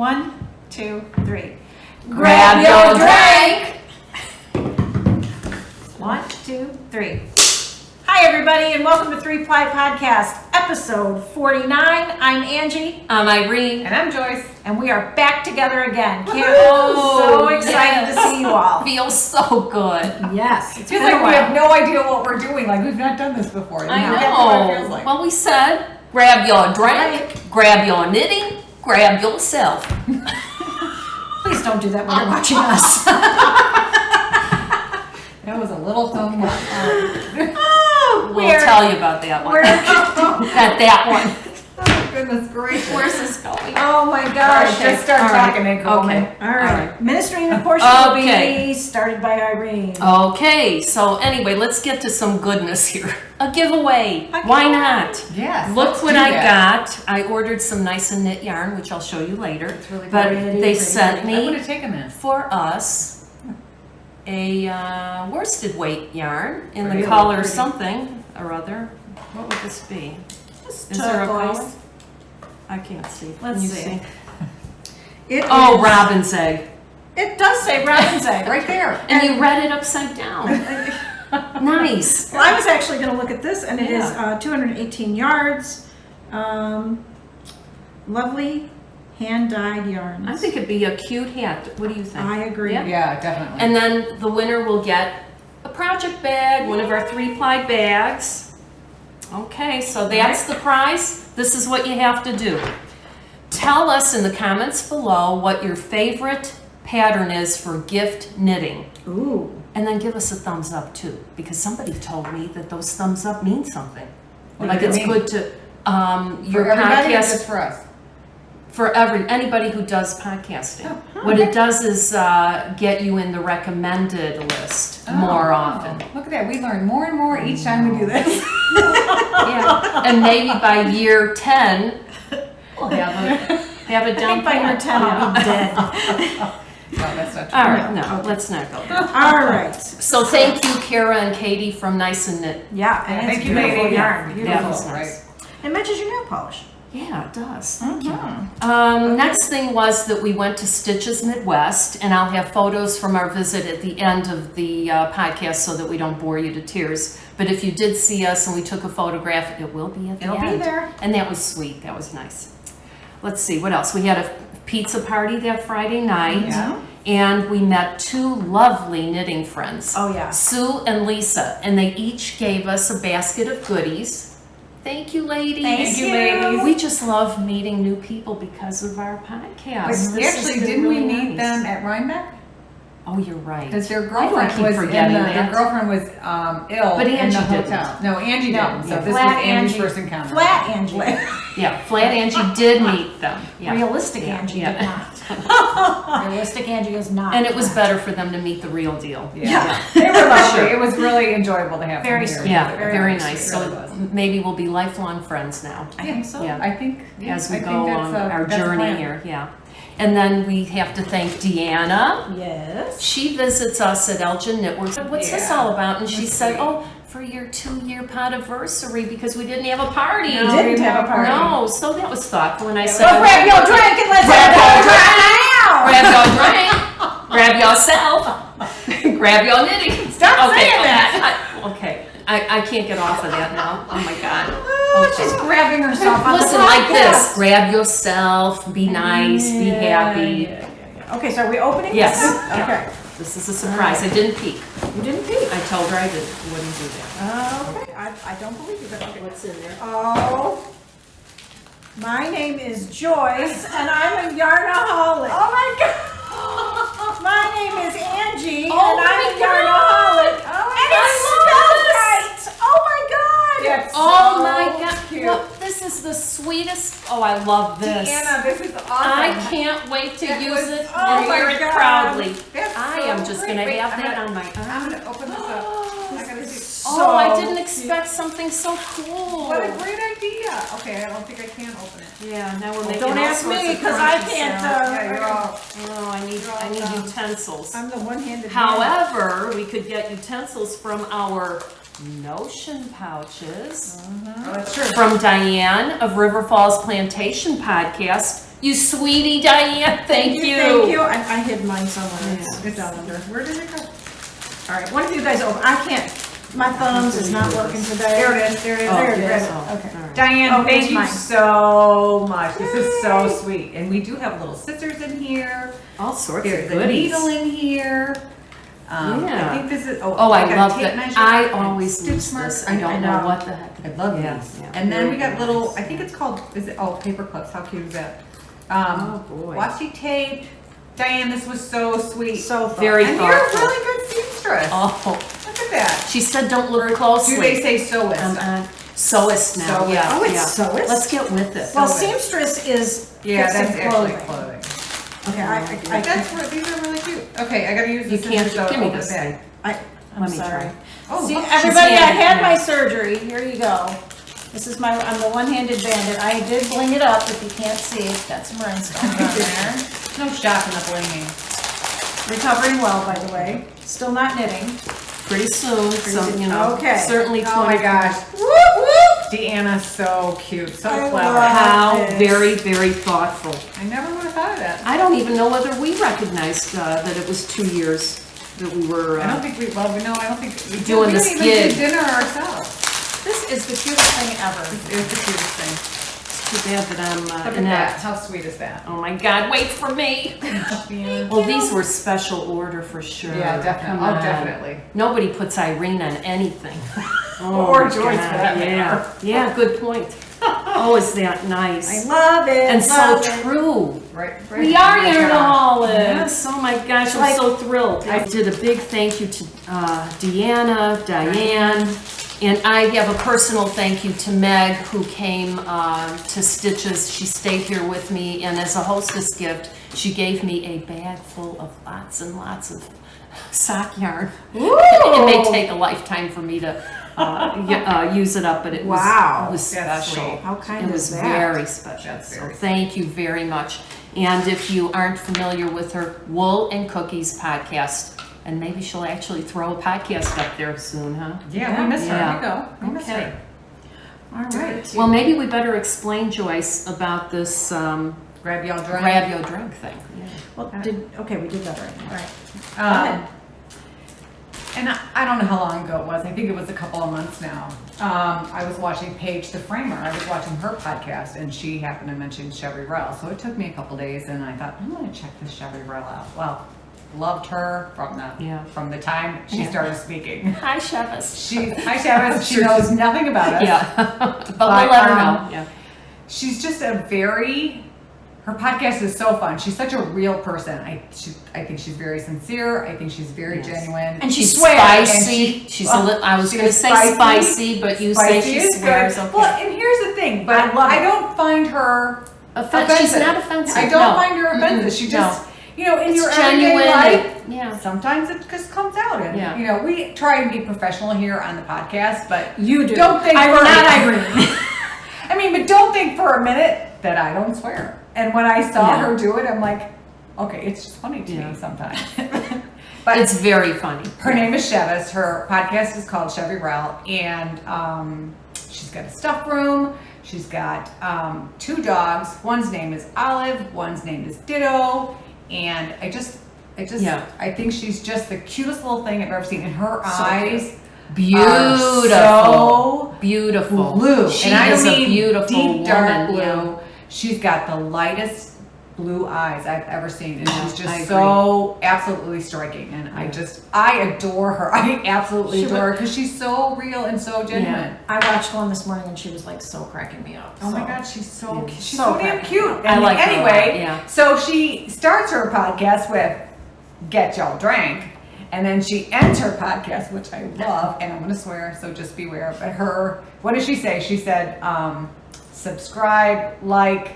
1, 2, 3. Grab your drink. 1, 2, 3. Hi, everybody, and welcome to 3 Ply Podcast, episode 49. I'm Angie. I'm Irene. And I'm Joyce. And we are back together again. So excited to see you all. Feels so good. Yes. It feels like we have no idea what we're doing. Like we've not done this before. I know. What it feels like. Well, we said, grab your drink, grab your knitting, grab yourself. Please don't do that when you're watching us. That was a little thumb. We'll tell you about that one. At that one. Oh, goodness gracious. Where's this going? Oh my gosh. Okay, just start talking and go. Okay. All right. Ministering of course will be started by Irene. Okay, so anyway, let's get to some goodness here. A giveaway. Why not? Yes. Look what I got. I ordered some nice and knit yarn, which I'll show you later. It's really but pretty. they sent I me would have taken this. for us a worsted weight yarn in the Really color pretty. something or other. What would this be? Is there a color? I can't see. Let's Can you see. see? Oh, robin's egg. It does say robin's egg. Right there. And you read it upside down. Nice. Well, I was actually going to look at this, and it is Yeah. 218 yards. Lovely hand-dyed yarns. I think it'd be a cute hat. What do you think? I agree. Yeah. Yeah, definitely. And then the winner will get a project bag, one of our 3-ply bags. Okay, so that's the prize. This is what you have to do. Tell us in the comments below what your favorite pattern is for gift knitting. Ooh. And then give us a thumbs up too, because somebody told me that those thumbs up mean something. What Like does it's it mean? good to your for everybody or podcast just for us? for anybody who does podcasting. Oh, What it does is get you in the recommended list more often. Look at that. We learn more and more each time we do this. Yeah, and maybe by year 10, we'll have a I down think by year 10 I'll be dead. No, that's not true. All right, no, let's not go there. All right. So thank you, Kara and Katie from Nice and Knit. Yeah, and Thank it's you, beautiful lady. yarn. That Beautiful. was nice. Right. It matches your nail polish. Yeah, it does. Thank you. Next thing was that we went to Stitches Midwest, and I'll have photos from our visit at the end of the podcast so that we don't bore you to tears. But if you did see us and we took a photograph, it will be at the It'll end. be there. And that was sweet. That was nice. Let's see, what else? We had a pizza party that Friday night, Yeah. and we met 2 lovely knitting friends. Oh, yeah. Sue and Lisa, and they each gave us a basket of goodies. Thank you, ladies. Thank you, ladies. We just love meeting new people because of our podcast. But This has actually, been didn't we really meet nice. them at Rhinebeck? Oh, you're right. Because their I girlfriend keep was forgetting in that. their girlfriend was ill But in Angie the hotel. didn't. No, Angie No, didn't. So yeah. this Flat was Angie's Angie. first encounter. Flat Angie. Yeah, Flat Angie did meet them. Yeah. Realistic Yeah, Angie yeah. did not. Realistic Angie is not. And it was better for them to meet the real deal. Yeah. They were lovely. Sure. It was really enjoyable to have Very them here. sweet. Yeah, Very very nice. nice. It really So was. maybe we'll be lifelong friends now. I think so. Yeah. I think As we I go think that's on our that's the journey plan. here. Yeah. And then we have to thank Deanna. Yes. She visits us at Elgin Knitworks. What's this Yeah. all about? And she That's said, great. oh, for your 2-year podiversary because we didn't have a party. We didn't have a party. No, so that was thoughtful. And I said, Well, grab your drink and let's Grab have your a now. grab your drink, grab yourself, grab your knitting. Stop saying that. Okay, I can't get off of that now. Oh my God. Oh, she's grabbing herself on Listen the like this. podcast. Grab yourself, be nice, be happy. Yeah. Okay, so are we opening Yes. this? Yeah. Okay. This is a surprise. I didn't peek. You didn't peek. I told her I wouldn't do that. Okay, I don't believe you, but okay. What's in there? Oh, my name is Joyce, and I'm a yarnaholic. Oh my God! My name is Angie, Oh and I'm my a yarnaholic. Oh my And God, it's spelled right. Oh my God! That's Oh so my God. cute. Look, this is the sweetest. Oh, I love this. Deanna, this is awesome. I can't wait to That use was- it oh and my wear it God. proudly. That's I so am just great. going to Wait, have I'm that gonna- on my I'm arm. gonna open this up. I gotta see. Oh, I So didn't cute. expect something so cool. What a great idea. Okay, I don't think I can open it. Yeah, now we're making Don't all ask sorts me, of because I crunchy can't. sounds. Yeah, you're all. Oh, I need utensils. I'm the one-handed. However, we could get utensils from our Notion pouches. Oh, that's true. From Diane of River Falls Plantation Podcast. You sweetie, Diane. Thank you. Thank you. I hid mine somewhere. Yeah. It's down under. Where did it go? All right, one of you guys open. I can't. My thumbs is not working today. There it is. There it is. Oh, There it you is. read it. Oh, Okay. all right. Diane, Oh, thank here's you mine. so much. This is so sweet. And we do have little scissors in here. All sorts There's of a goodies. needle in here. Yeah. I think this is. Oh, I I got love tape that. measure I and always stitch use mark. this. I don't know what the heck. I love Yeah, these. yeah. And then we Very got little. nice. I think it's called. Is it? Oh, paper clips. How cute is that? Oh, boy. Washi tape. Diane, this was so sweet. So thoughtful. Very And you're a thoughtful. really good seamstress. Oh, Look at that. she said don't look closely. Do they say sewist? Sewist now. Sewist. Yeah. Oh, it's yeah. sewist? Let's get with it. Well, So good. seamstress is Yeah, fixing that's actually clothing. clothing. Okay, I That's where these are really cute. Okay, I gotta use You this can't scissors to give me open this the bag. thing. I'm Let me sorry. try. Oh, See, look. everybody, I handed had it. my surgery. Here you go. This is I'm the one-handed bandit. I did bling it up. If you can't see, it's got some rhinestones on there. No shock in the blinging. Recovering well, by the way. Still not knitting. Pretty soon. So, you know, Okay. certainly 20. Oh my gosh. Whoop whoop! Deanna's so cute, so I clever. love- How Yes. very, very thoughtful. I never would have thought of that. I don't even know whether we recognized that it was 2 years that we were. I don't think we, well, no, I don't think we Doing we this didn't even gig. do dinner ourselves. This is the cutest thing ever. It was the cutest thing. Too bad that I'm Look at inept. that. How sweet is that? Oh my God! Wait for me. Yeah, Well, these were special order for sure. definitely. Come Oh, on. definitely. Nobody puts Irene on anything. Oh, Or my Joyce, God, for that Yeah, matter. yeah. Good point. Oh, is that I nice? love it. And so love it. true. Right. We are Oh my your gosh. Yes. Oh my gosh, I'm Like- so thrilled. I did a big thank you to Deanna, Diane, and I have a personal thank you to Meg, who came to Stitches. She stayed here with me, and as a hostess gift, she gave me a bag full of lots and lots of sock yarn. It may take a lifetime for me to use it up, but it was, Wow. it was That's special. sweet. How kind It was is that? very special. That's So very thank you very much. And if you aren't familiar with her Wool and Cookies podcast, and maybe she'll actually throw a podcast up there soon, huh? Yeah, we miss her. Yeah. There you go. We miss Okay. her. All right. Well, maybe we better explain, Joyce, about this Grab y'all drink. grab your drug thing. Yeah. Well, okay, we did that already. All right. Um, and I don't know how long ago it was. I think it was a couple of months now. I was watching Paige the Framer. I was watching her podcast, and she happened to mention Chevyrell. So it took me a couple days, and I thought, I'm going to check this Chevyrell out. Well, loved her from the time she Yeah. started speaking. Hi, Chevis. Hi, Chavez. She knows nothing about us. Yeah, but we'll let her know. Yeah. She's just her podcast is so fun. She's such a real person. I think she's very sincere. I think she's very Yes. genuine. And she She's swears. spicy. I was she going to is say spicy. spicy, but you say Spicy she is swears. good. Okay. Well, and here's the thing, but I love it. I don't find her offensive. She's not offensive. I don't no. find her offensive. She just, in your It's everyday genuine. life, Yeah. sometimes it just comes out. And, Yeah. we try and be professional here on the podcast, but You do. don't think I'm for not Irene. I mean, but don't think for a minute that I don't swear. And when I saw Yeah. her do it, I'm like, okay, it's just funny to Yeah. me sometimes. But It's very funny. her name is Chevis. Her podcast is called Chevyrell, and she's got a stuffed room. She's got 2 dogs. One's name is Olive. One's name is Ditto. And I think she's just the cutest little thing I've ever seen. And her So eyes Beautiful. are so Beautiful. blue. She and I is don't a mean beautiful deep dark woman. blue. Yeah. She's got the lightest blue eyes I've ever seen, and she's I just agree. so absolutely striking. And I adore her. I absolutely She adore would- her because she's so real and so genuine. I watched one this morning and she was like so cracking me up. Oh my so. God, she's so Yeah. cute. She's So so damn cracking cute. up. I And like her a lot, anyway, yeah. so she starts her podcast with "Get Y'all Drank," and then she ends her podcast, which I love, and I'm gonna swear, so just beware. But what did she say? She said, "Subscribe, like,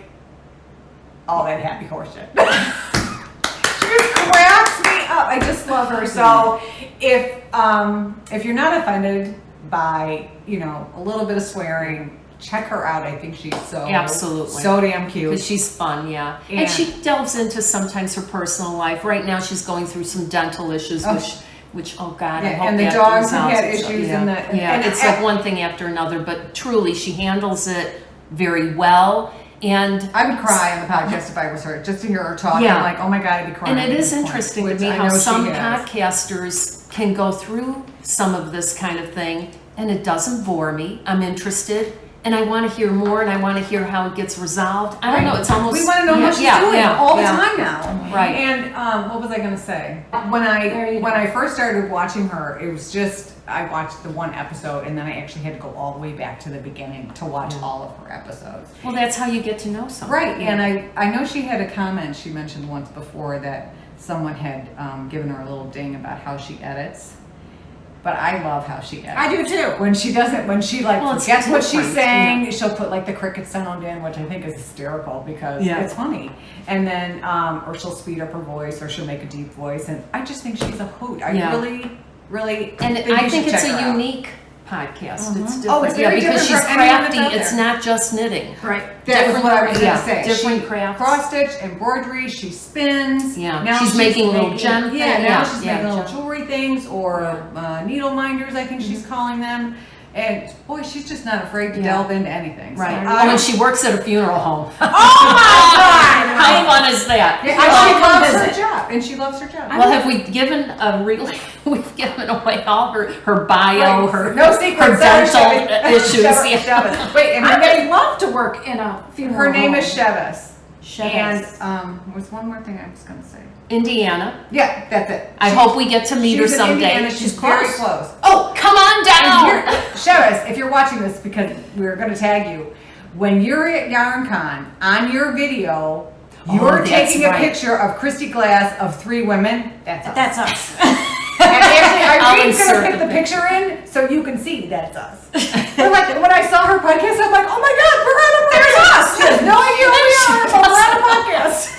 all that happy horse shit." She just cracks me up. I just love her. So if you're not offended by a little bit of swearing, check her out. I think she's Absolutely. so damn cute. Because she's fun, yeah. And And- she delves into sometimes her personal life. Right now she's going through some dental issues, Oh. which oh God, I Yeah, hope and the that dogs have resolves had itself. issues Yeah, and the- yeah. and It's like one thing after another, but truly she handles it very well. And I would cry on the podcast if I was her, just to hear her talk. Yeah. I'm like, oh my God, I'd be crying. And it at is this point, interesting to which me I how know she some is. podcasters can go through some of this kind of thing, and it doesn't bore me. I'm interested, and I want to hear more, and I want to hear how it gets resolved. I don't know. It's almost we want to know how she's doing all the yeah. time now. Right. And what was I going to say? When I first started watching her, it was just I watched the one episode, and then I actually had to go all the way back to the beginning to watch all of her episodes. Well, that's how you get to know someone. Right. And I know she had a comment she mentioned once before that someone had given her a little ding about how she edits. But I love how she edits. I do too. When she Well, it's forgets what she's different, saying, she'll put like the cricket sound in, which I think is hysterical because it's funny. And then, or she'll speed up her voice, or she'll make a deep voice, and I just think she's a hoot. I really, And think I you think should it's check a her out. unique podcast. It's different. Oh, it's very because different she's for anyone that's crafty. out It's there. not just knitting. Right. That's what I was going to say. Different She crafts. Cross stitch, embroidery, she spins. Yeah. Now She's making little gem things. Yeah, now Yeah, she's yeah, making little gem. jewelry things or needle minders, I think she's calling them. And boy, she's just not afraid to delve into anything. So Right. I- When she works at a funeral home. Oh my God! How fun is that? Yeah, I and wanna she come loves her visit. job. And she loves her job. Well, have we given we've given away all her bio, her no secrets. her dental issues. Chevis. Wait, and her I name, would love to work in a funeral her name home. is Chevis. Chevis. And was one more thing I was going to say. Indiana. Yeah, that's it. I hope we get to meet her She's in someday. Indiana. She's very close. Oh, come on And down! Chevis, if you're watching this, because we're going to tag you, when you're at YarnCon, on your video, you're that's taking a right. picture of Christy Glass of 3 women. That's us. That's us. And actually, I'll Irene's going insert to put the the picture in so you can see that's us. But like, when I saw her podcast, I'm like, oh my God, we're on a podcast. There's us. She has no idea who we are, but we're on a podcast.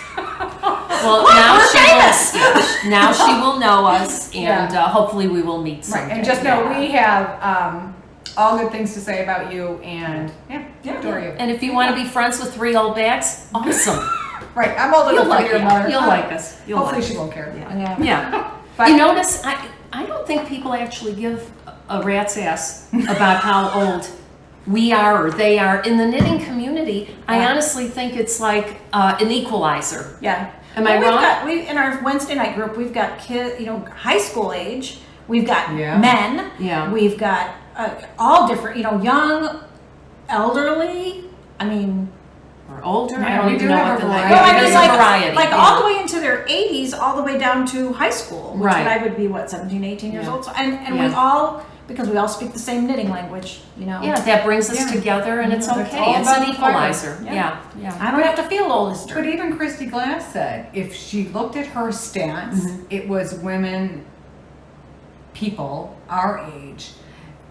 Well, Look, now we're she famous. will. Now she will know us, and Yeah. hopefully we will meet someday. Right, and just know we have all good things to say about you, and adore you. And if you want to be friends with 3 old bags, awesome. Right, I'm old You'll enough like to be your it. mother. You'll like us. You'll Hopefully like she won't care. Yeah. Yeah. But- You notice, I don't think people actually give a rat's ass about how old we are or they are. In the knitting community, I honestly think it's like an equalizer. Yeah. Am I wrong? In our Wednesday night group, we've got kids, high school age. We've got Yeah. men. Yeah. We've got all different, young, elderly. I mean, Or older. Yeah, I don't we even do know have what a the variety. no, I There's mean a variety. like yeah. all the way into their 80s, all the way down to high school, which Right. I would be 17, 18 years Yeah. old. So, and we Yeah. all, because we all speak the same knitting language, Yeah, that brings us Yeah. together, and it's It's okay. all It's about an the fiber. equalizer. Yeah. Yeah. I don't have to feel old as But dirt. even Christy Glass said if she looked at her stats, it was women, people our age,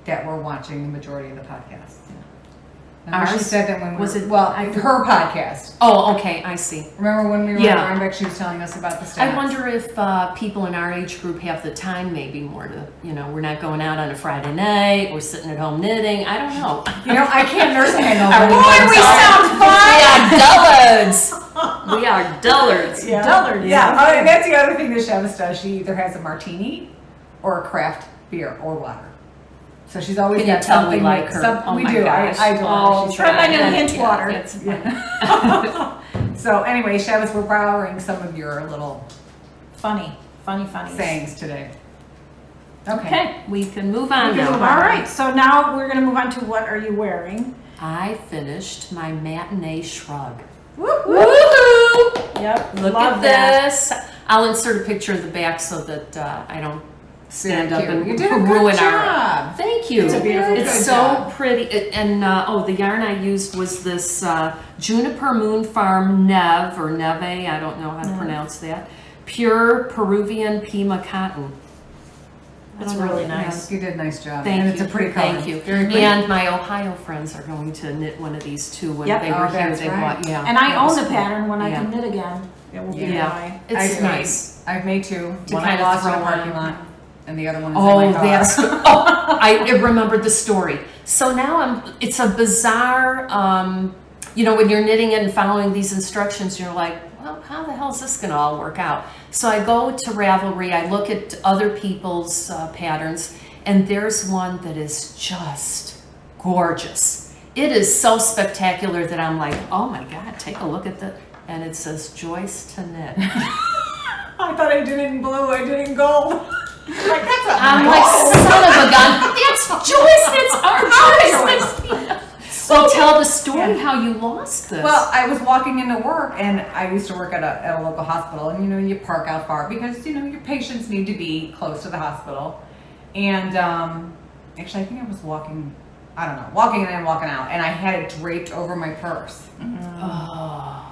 that were watching the majority of the podcast. Remember she Ours? said that when we Was were, it- well, I- her podcast. Oh, okay. I see. Remember when we were Yeah. at Rhinebeck, she was telling us about the stats. I wonder if people in our age group have the time maybe more to, we're not going out on a Friday night, we're sitting at home knitting. I don't know. I can't nurse a hangover. Boy, we sound We are dullards. We are dullards. Yeah. Dullard. Yeah, and that's the other thing that Chevis does. She either has a martini or a craft beer or water. So she's always Can you got tell we something. like her? Some, Oh we my do. gosh. I do. Oh, She's try my got- new hint water. It's fun. So anyway, Chevis, we're borrowing some of your little Funny. sayings today. Okay. Okay, we can move on We can now. move All right, so now we're going to move on to what are you wearing? I finished my matinee shrug. Woohoo! Yep, Look love at that. this. I'll insert a picture of the back so that I don't stand Very up cute. and You did a good ruin our. job. Thank you. It's a beautiful It's good so job. pretty. And the yarn I used was this Juniper Moon Farm Neve or Neve. I don't know how to pronounce that. Pure Peruvian Pima cotton. That's I don't know. really Yeah. nice. You did a nice job. Thank and you. it's a pretty color. Thank you. Very pretty. And my Ohio friends are going to knit one of these too when Yep. they Oh, were here. that's They right. bought, yeah. And I that own was the cool. pattern when I Yeah. can knit again. It will be Yeah. mine. It's I've nice. I've made 2. To One kind I of lost in a throw parking on. lot, and the other one is in Oh, my car. that's. I remembered the story. So now it's a bizarre. When you're knitting it and following these instructions, you're like, well, how the hell is this going to all work out? So I go to Ravelry. I look at other people's patterns, and there's one that is just gorgeous. it is so spectacular that I'm like, oh my God, take a look at the, and it says Joyce to knit. I thought I did it in blue. I did it in gold. Like, that's a I'm like, son of a gun, that's Joyce, that's our Joyce. So tell the story how you lost this. Well, I was walking into work, and I used to work at a local hospital, and you park out far because your patients need to be close to the hospital. And actually, I think I was walking in and walking out, and I had it draped over my purse. Oh,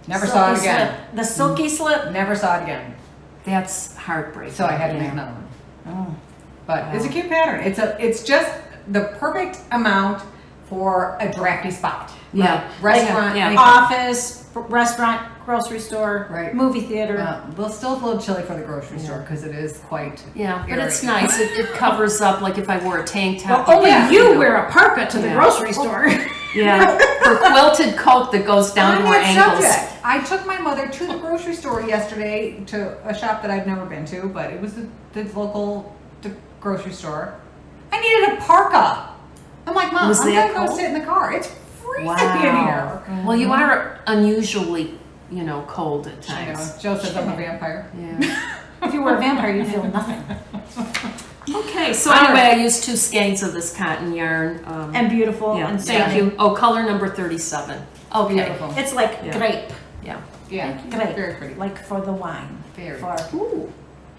Never saw it Silky again. slip. The silky slip. Never saw it again. that's heartbreaking. So I had to make another one. But it's a cute pattern. It's just the perfect amount for a drafty spot. Yeah. Restaurant. Yeah. Office, restaurant, grocery store, Right. movie theater. Well, still a little chilly for the grocery store because it is quite. Yeah, but airy. it's nice. It covers up, like if I wore a tank Well, top. only Yeah. you wear a parka to the Yeah. grocery store. Yeah, her quilted coat that goes down On to her that ankles. subject, I took my mother to the grocery store yesterday to a shop that I've never been to, but it was the local grocery store. I needed a parka. I'm like, Mom, Was I'm that gonna go cold? sit in the car. It's freezing in Wow. here. Well, you are unusually, cold at I know. times. Joe says I'm a vampire. Yeah. If you were a vampire, you feel nothing. Okay, so anyway, I used 2 skeins of this cotton yarn. And beautiful yeah, and thank stunning. you. Oh, color number 37. Okay. Beautiful. It's like Yeah. grape. Yeah. Yeah, Grape. very pretty. Like for the wine. Very. Ooh,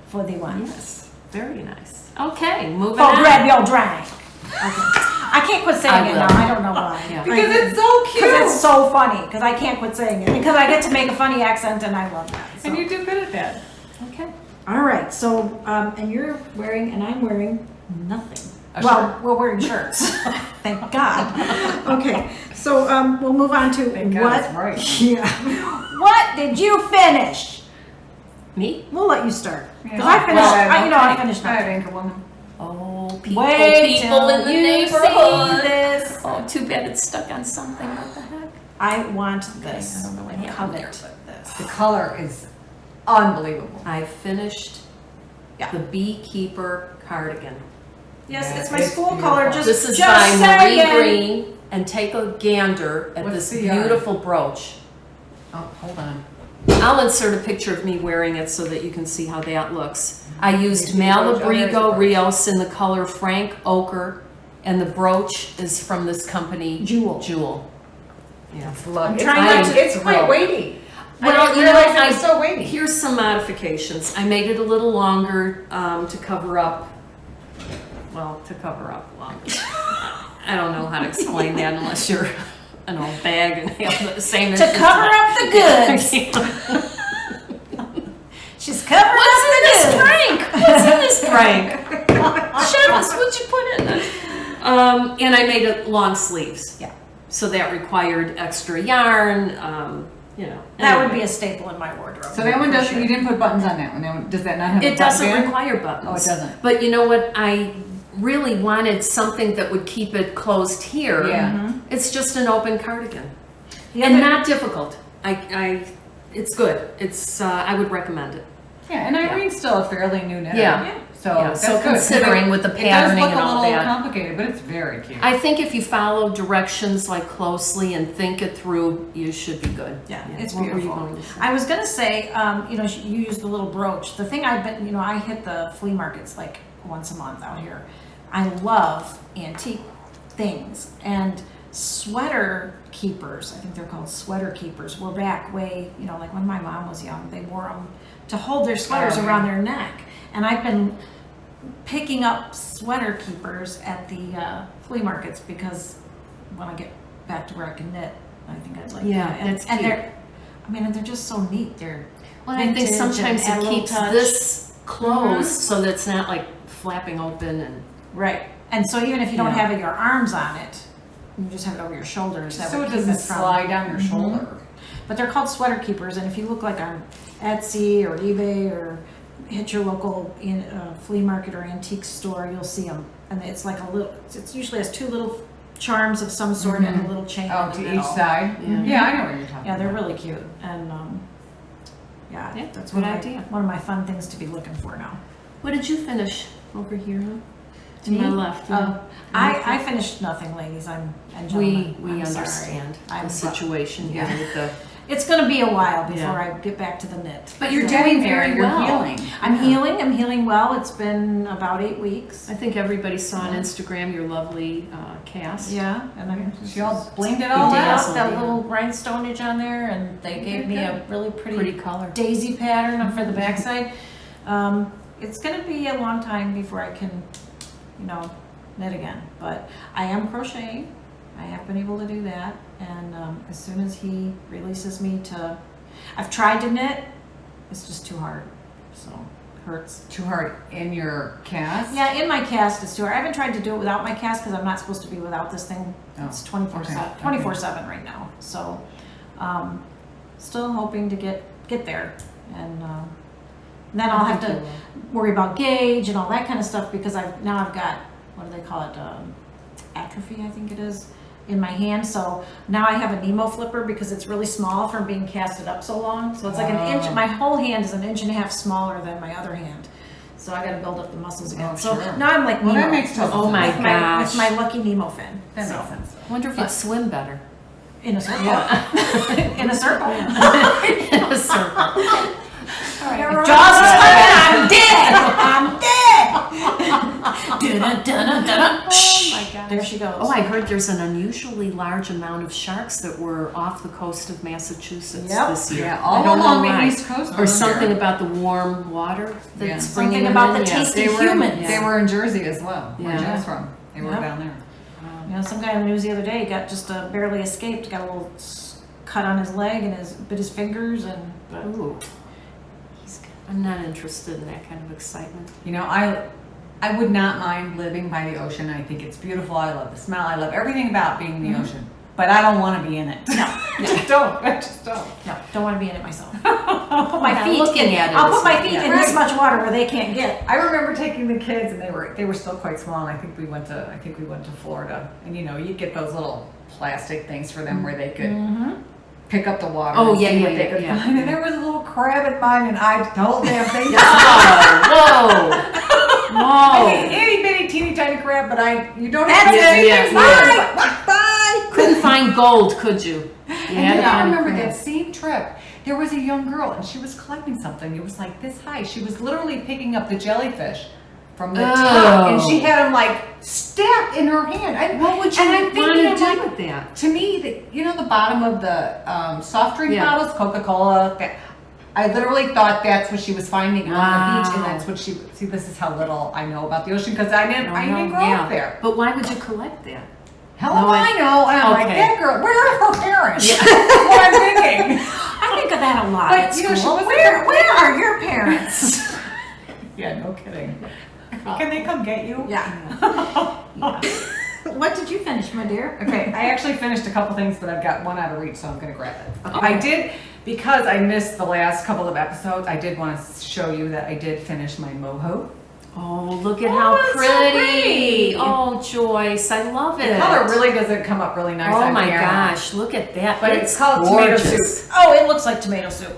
For the wine. yes. Very nice. Okay, moving For on. grab your drink. Okay. I can't quit saying I it will. now. I don't know why. Yeah. Because it's so cute. Because it's so funny. Because I can't quit saying it. Because I get to make a funny accent and I love that. So. And you do good at that. Okay. All right. So, and you're wearing, and I'm wearing nothing. A Well, shirt. we're wearing shirts. Thank God. Okay. So, we'll move on to Thank God what. it's right. Yeah. What did you finish? Me? We'll let you start. Because Yeah. I finished. Well, I finished I have nothing. Anchorwoman. Oh, people Wait in the till you neighborhood. see this. Oh, too bad it's stuck on something. What the heck? I want this. I don't know what I happened covet there, this. The color is unbelievable. I finished Yeah. the Beekeeper cardigan. Yes, Yeah, it's my it's school beautiful. color. Just This is just by Marie saying. Green, and take a gander at What's this the yarn? beautiful brooch. Oh, hold on. I'll insert a picture of me wearing it so that you can see how that looks. I used You see the brooch? Oh, there's the Malabrigo brooch. Rios in the color Frank Ochre, and the brooch is from this company, Jewel. Yeah. It's lovely. I'm trying not to- It's quite weighty. Well, I didn't realize it was so weighty. Here's some modifications. I made it a little longer to cover up. I don't know how to explain that unless you're an old bag and have the same. To cover up the goods. She's covering What's up in the this goods. drink? What's in this drink? Shamus, what'd you put in it? And I made it long sleeves. Yeah. So that required extra yarn. That would be a staple in my wardrobe. So that one for doesn't. sure. You didn't put buttons on that one. That one does that not have? a It button doesn't band? require buttons. Oh, it doesn't. But you know what? I really wanted something that would keep it closed here. Yeah. It's just an open cardigan. The And other- not difficult. It's good. It's I would recommend it. Yeah, and Irene's still a fairly new knitter. Yeah. So Yeah, that's so good. considering with the patterning it does look and all a little that. complicated, but it's very cute. I think if you follow directions like closely and think it through, you should be good. Yeah, it's What were you beautiful. going to say? I was gonna say, you used the little brooch. The thing I've been, I hit the flea markets like once a month out here. I love antique things and sweater keepers. I think they're called sweater keepers. Were back way, like when my mom was young, they wore them to hold their sweaters Oh, yeah. around their neck. And I've been picking up sweater keepers at the flea markets because when I get back to where I can knit, I think I'd like Yeah, that. And, that's and cute. they're just so neat. They're Well, I think vintage sometimes and add a it little keeps touch. this closed so that it's not like flapping open and. Right. And so even if you don't Yeah. have your arms on it, you just have it over your shoulders. That so would it keep doesn't from- slide down your shoulder. But they're called sweater keepers, and if you look like on Etsy or eBay or hit your local flea market or antique store, you'll see them. And it's like a little. It usually has 2 little charms of some sort and a little chain. Oh, in the to each middle. side. Yeah. Yeah, I know what you're talking Yeah, they're about. really cute, and Yeah, that's good one idea. of my fun things to be looking for now. What did you finish over here? Huh? To my left. Yeah. I finished nothing, ladies. And gentlemen. We I'm sorry. understand I'm the situation here with the. It's going to be a while before Yeah. I get back to the knit. But you're So, doing very very well. well. You're healing. I'm healing well. It's been about 8 weeks. I think everybody saw on Instagram your lovely cast. Yeah, and I'm She all blinged it all You out. dazzled. that yeah. little rhinestonage on there, and they gave me a really Pretty color. daisy pattern for the backside. It's going to be a long time before I can, knit again. But I am crocheting. I have been able to do that, and as soon as he releases me to, I've tried to knit. It's just too hard, so it hurts. Too hard in your cast? Yeah, in my cast it's too hard. I haven't tried to do it without my cast because I'm not supposed to be without this thing. Oh, It's 24/7, okay. 24/7 right now. So, still hoping to get there, and then I'll have to worry about gauge and all that kind of stuff because I've got, what do they call it, atrophy, I think it is, in my hand. So now I have a Nemo flipper because it's really small from being casted up so long. So it's like an inch. My whole hand is an inch and a half smaller than my other hand. So I got to build up the muscles again. Oh, So sure. now I'm like Well, Nemo. that makes total Oh my with gosh. with my lucky Nemo fin. That So, makes sense. I wonder if you'd swim better. in a circle. In a circle. In a circle. If Jaws is coming, I'm dead. I'm dead. Dun-dun-dun-dun-dun. Oh my gosh. There she goes. Oh, I heard there's an unusually large amount of sharks that were off the coast of Massachusetts Yep. this year. Yeah, I all don't know along the why. East Coast. Or something about the warm water that's Yeah. bringing Something them about in. the Yeah. tasty They were, humans. they were in Jersey as well, where Yeah. Jill's from. They were Yeah. down there. Some guy in the news the other day got just barely escaped. Got a little cut on his leg and bit his fingers and. Ooh. I'm not interested in that kind of excitement. You know, I would not mind living by the ocean. I think it's beautiful. I love the smell. I love everything about being in the ocean. But I don't want to be in it. No, I just don't. I just don't. No, don't want to be in it myself. I'll put my Yeah, feet looking in. at it I'll is put my like- feet yeah. in this much water where they can't get. I remember taking the kids, and they were still quite small. And I think we went to Florida, and you get those little plastic things for them where they could pick up the water. Oh, and yeah, see yeah, what they yeah, could yeah. find. And there was a little crab in mine, and I told them they. Whoa! I mean, Whoa! itty bitty teeny tiny crab, but you don't That's have to it. say Yeah, anything. yeah. Bye. Bye. Couldn't find gold, could you? And Yeah, then I kind of remember crap. that same trip. There was a young girl, and she was collecting something. It was like this high. She was literally picking up the jellyfish from the top, and she had them like stacked in her hand. What would you and I'm want thinking, to I'm do like, with that? to me, the bottom of the soft drink Yeah. bottles, Coca-Cola. I literally thought that's what she was finding on the beach, and Wow. that's what she. See, this is how little I know about the ocean because I didn't grow Yeah. up there. But why would you collect that? Hell No, do I know? And I'm like, okay. that girl, where are her parents? That's what I'm thinking. I think of that a lot. But, at you know, she school. wasn't Where are your parents? Yeah, no kidding. Can they come get you? Yeah. What did you finish, my dear? Okay, I actually finished a couple things, but I've got one out of reach, so I'm going to grab it. I did, because I missed the last couple of episodes, I did want to show you that I did finish my moho. Oh, look at how it's so pretty! pretty. Oh, Joyce, I love it. The color really doesn't come up really nice Oh on my camera. gosh, look at that! But it's called tomato gorgeous. soup. Oh, it looks like tomato soup.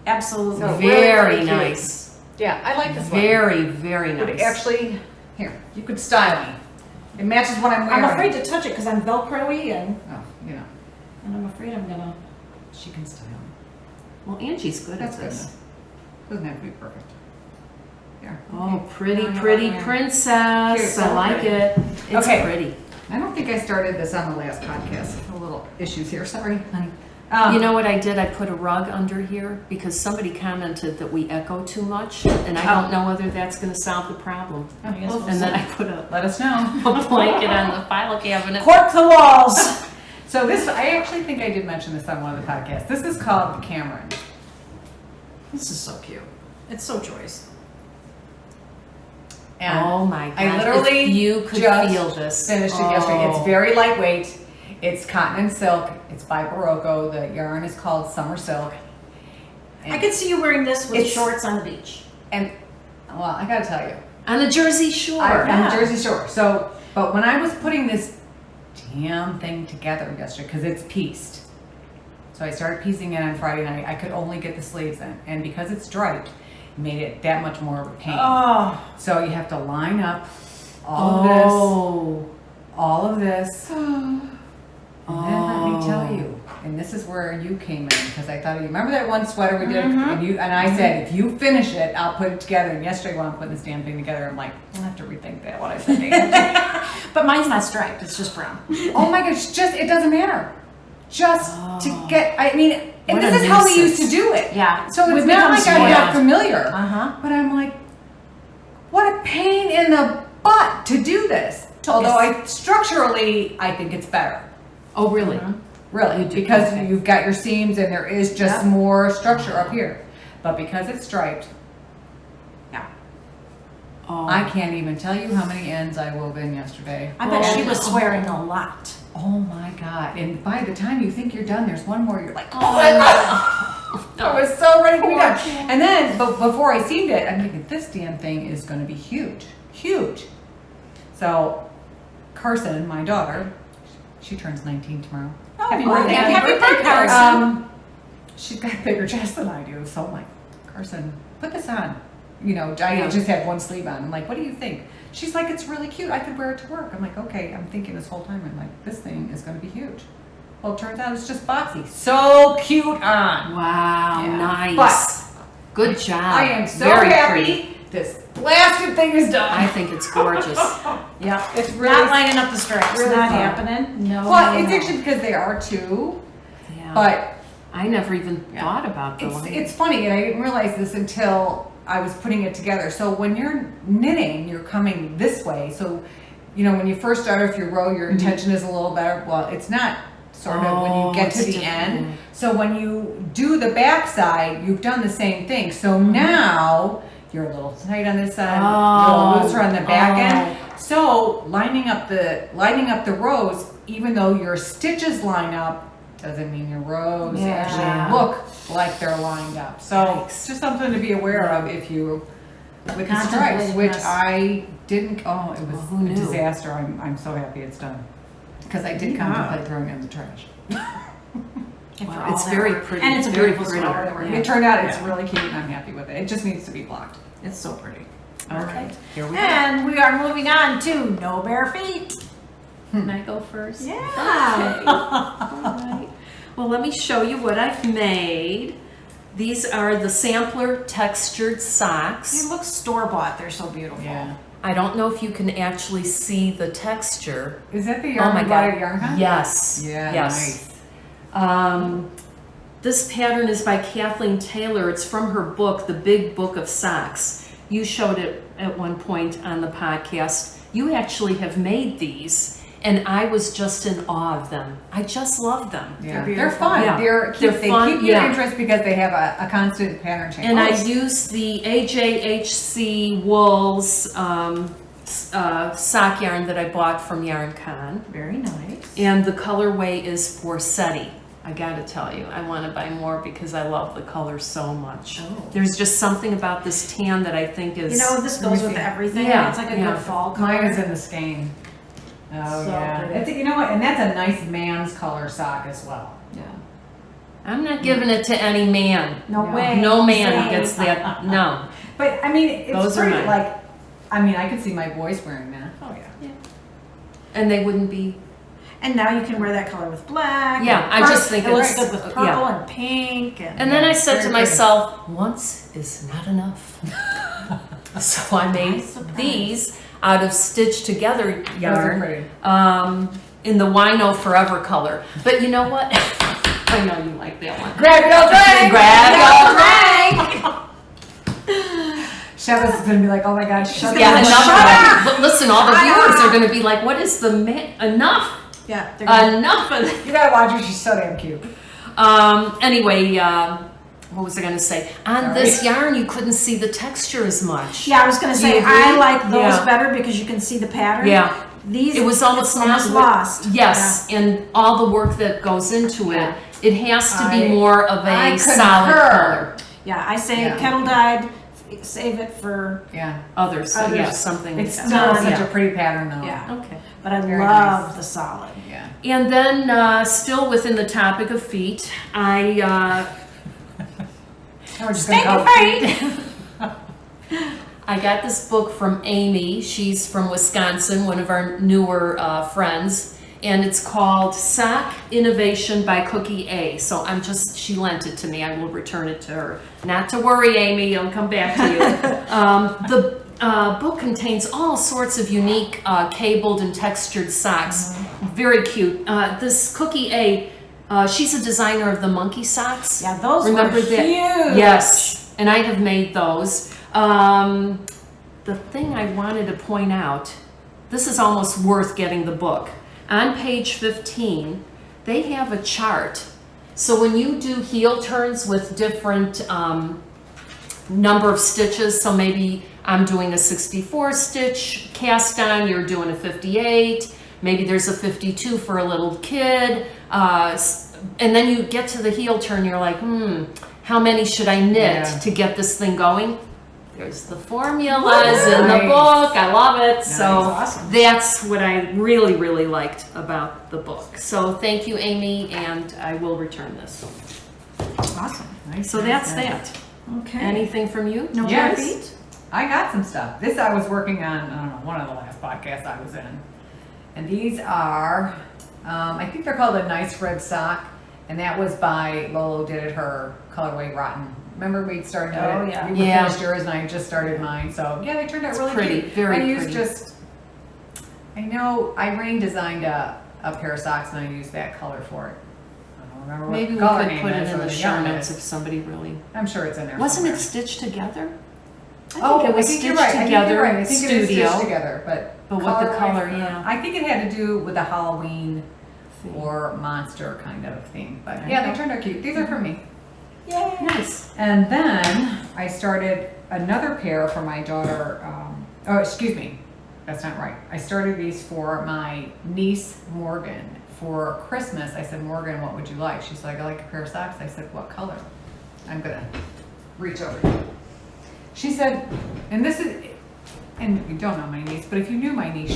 Absolutely. So Very really cute. nice. Yeah, I like this one. Very, very But nice. actually, here, you could style me. It matches what I'm wearing. I'm afraid to touch it because I'm Velcro-y and Oh, I'm afraid I'm gonna. she can style me. Well, Angie's good That's at good this. enough. Doesn't have to be perfect. There. Oh, pretty, Now I have pretty my- princess. Here's I like something. it. It's Okay. pretty. I don't think I started this on the last podcast. A little issues here. Sorry, honey. You know what I did? I put a rug under here because somebody commented that we echo too much, and I don't know whether that's going to solve the problem. I guess we'll And then see. I put a Let us know. blanket on the file cabinet. Cork the walls. So this, I actually think I did mention this on one of the podcasts. This is called the Cameron. This is so cute. It's so Joyce. And Oh my gosh! I literally if you could just feel this. finished it yesterday. It's Oh. very lightweight. It's cotton and silk. It's by Barocco. The yarn is called Summer Silk. I could see you wearing this with It's- shorts on the beach. And, well, I gotta tell you, on the Jersey Shore. I'm yeah. Jersey Shore. So, but when I was putting this damn thing together yesterday, because it's pieced. So I started piecing it on Friday night. I could only get the sleeves in. And because it's striped, it made it that much more of a pain. Oh, So you have to line up all of this. And then let me tell you, and this is where you came in, because I thought, you remember that one sweater we did, and I said, if you finish it, I'll put it together. And yesterday when I'm putting this damn thing together, I'm like, I'll have to rethink that, what I said to Angie. But mine's not striped, it's just brown. Oh my gosh, it doesn't matter. Just to get, I mean, and What this a is how we used nuisance. to do it. Yeah. So it's We've not like become I got spoiled. familiar. Uh-huh. But I'm like, what a pain in the butt to do this. Although structurally, I think it's better. Oh, really? Really, You do, because okay. you've got your seams and there is just Yep. more structure up here. But because it's striped, Oh. I can't even tell you how many ends I wove in yesterday. I bet she was swearing a lot. Oh my God. And by the time you think you're done, there's one more, you're like, oh my God. I was so ready to be done. And then, but before I seamed it, I'm thinking, this damn thing is going to be huge, huge. So Carson, my daughter, she turns 19 tomorrow. Happy birthday. Happy birthday, Carson. She's got a bigger chest than I do. So I'm like, Carson, put this on. You know, I just had one sleeve on. I'm like, what do you think? She's like, it's really cute. I could wear it to work. I'm like, okay. I'm thinking this whole time, I'm like, this thing is going to be huge. Well, it turns out it's just boxy. So cute on. Wow, Yeah. nice. Good job. I am so Very happy pretty. this blasted thing is done. I think it's gorgeous. Yeah. It's really Not lining up the stripes. really Not fun. happening. No. Well, no, it's no. actually because they are two, Yeah. but I never even thought about the line. it's funny, and I didn't realize this until I was putting it together. So when you're knitting, you're coming this way. So, you know, when you first start off your row, your intention is a little better. Well, it's not sort of when you get to it's the end. different. So when you do the back side, you've done the same thing. So now you're a little tight on this side, a little looser on the back end. So lining up the rows, even though your stitches line up, doesn't mean your rows Yeah. actually look like they're lined up. So Yikes. it's just something to be aware of if you with the stripes, Contemplating which this. I didn't. Oh, it was Well, who a knew? disaster. I'm so happy it's done because I did contemplate throwing it in the trash. And for Wow, all it's that very work. pretty. And it's a Very beautiful pretty. sweater. Yeah. It turned out it's really cute and I'm happy with it. It just needs to be blocked. It's so pretty. Okay, here we go. And we are moving on to No Bare Feet. Can I go first? Yeah. All right. Well, let me show you what I've made. These are the sampler textured They socks. look store-bought. They're so beautiful. I don't know if you can actually see the texture. Is that the Oh yarn my you bought at God. Yarn Hunt? Yes. Yeah. Yes. Nice. This pattern is by Kathleen Taylor. It's from her book, The Big Book of Socks. You showed it at one point on the podcast. You actually have made these, and I was just in awe of them. I just love them. Yeah. They're They're fun. Yeah. They fun, keep your yeah. interest because they have a constant pattern change. And I used the AJHC Wools sock yarn that I bought from Yarn Con. Very nice. And the colorway is Forsetti. I gotta tell you, I wanna buy more because I love the color so much. Oh. There's just something about this tan that I think is... You know, this goes with everything. Yeah, It's like a yeah. good fall color. Mine is in the skein. Oh So yeah. pretty. It's, you know what? And that's a nice man's color sock as well. Yeah. I'm not giving it to any man. No Yeah. way. No man Same. gets that, no. But I mean, it's Those are pretty. mine. Like, I mean, I could see my boys wearing that. Oh yeah. And they wouldn't be... And now you can wear that color with black. Yeah, and I purple. just think it looks it's- good with purple yeah. and pink. And then I said very to pretty. myself, once is not enough. So I made Nice surprise. these out of stitched together Those are yarn pretty. in the Wino Forever color. But you know what? I know you like that one. Grab your drink. Grab your drink. Sheva's gonna be like, oh my god, shut Yeah, up. enough of Shut that. up. But listen, all the viewers are going to be like, what is the enough? Yeah. They're gonna, Enough of that. You gotta watch her. She's so damn cute. Anyway, what was I going to say? On Sorry. this yarn, you couldn't see the texture as much. yeah, I was gonna Do say you agree? I like those Yeah. better because you can see the pattern. Yeah. These It was almost it's almost not lost. Yes, and all the work that goes into it, it has to be I- more of I a solid concur. color. Yeah, I say Yeah. kettle dyed. Save it for Yeah. Others, Others. yeah, something. It's yeah. still such Yeah. a pretty pattern though. yeah. Okay. But I Very love nice. the solid. Yeah. And then, still within the topic of feet, Now we're just gonna Stinky go- feet. I got this book from Amy. She's from Wisconsin, one of our newer friends, and it's called Sock Innovation by Cookie A. So she lent it to me. I will return it to her. Not to worry, Amy, it'll come back to you. The book contains all sorts of unique cabled and textured socks. Very cute. This Cookie A, she's a designer of the monkey socks. Yeah, those Remember were that? huge. Yes, and I have made those. The thing I wanted to point out, this is almost worth getting the book. On page 15, they have a chart. So when you do heel turns with different number of stitches, so maybe I'm doing a 64 stitch cast on, you're doing a 58, maybe there's a 52 for a little kid, and then you get to the heel turn, you're like, how many should I knit to get this thing going? There's the formulas in the book. I love it. So awesome. That's what I really, really liked about the book. So thank you, Amy, and I will return this. Awesome. Nice, So that's that. Okay. Anything from you? No Yes. repeat? I got some stuff. This I was working on, I don't know, one of the last podcasts I was in. And these are, I think they're called a Nice Red Sock. And that was by Lolo did it her colorway Rotten. Remember we started doing Oh, it? yeah. You finished yours and I just started mine. So yeah, they turned out really pretty, cute. very I used pretty. I know Irene designed a pair of socks and I used that color for it. I don't remember what Maybe the we color could name put it is in or the the show yarn notes is. if somebody really... I'm sure it's in there. Wasn't somewhere. it stitched together? I Oh, think it was I think you're stitched right. together I think in it is studio. stitched together, but But what the color-wise, color, yeah. I think it had to do with the Halloween Theme. or monster kind of theme. But Okay. yeah, they turned out cute. These are for me. Yay. Nice. And then I started another pair for my daughter. Excuse me, that's not right. I started these for my niece Morgan for Christmas. I said, Morgan, what would you like? She's like, I like a pair of socks. I said, what color? I'm gonna reach over here. She said, and this is, and you don't know my niece, but if you knew my niece,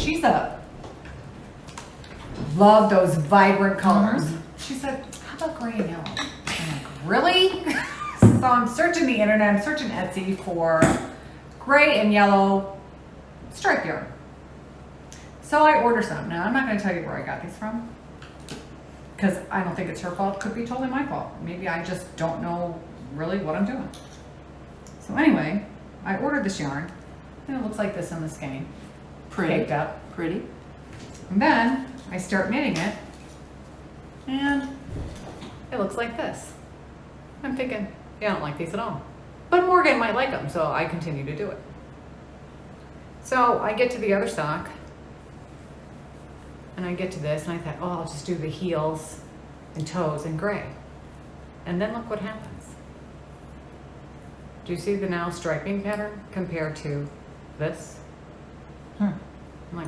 love those vibrant colors. She said, how about gray and yellow? I'm like, really? So I'm searching the internet, I'm searching Etsy for gray and yellow stripe yarn. So I ordered some. Now I'm not gonna tell you where I got these from, because I don't think it's her fault. It could be totally my fault. Maybe I just don't know really what I'm doing. So anyway, I ordered this yarn, and it looks like this on the skein. Pretty. Caked up. Pretty. And then I start knitting it, and it looks like this. I'm thinking, yeah, I don't like these at all. But Morgan might like them, so I continue to do it. So I get to the other sock, and I get to this, and I thought, oh, I'll just do the heels and toes in gray. And then look what happens. Do you see the now striping pattern compared to this? I'm like,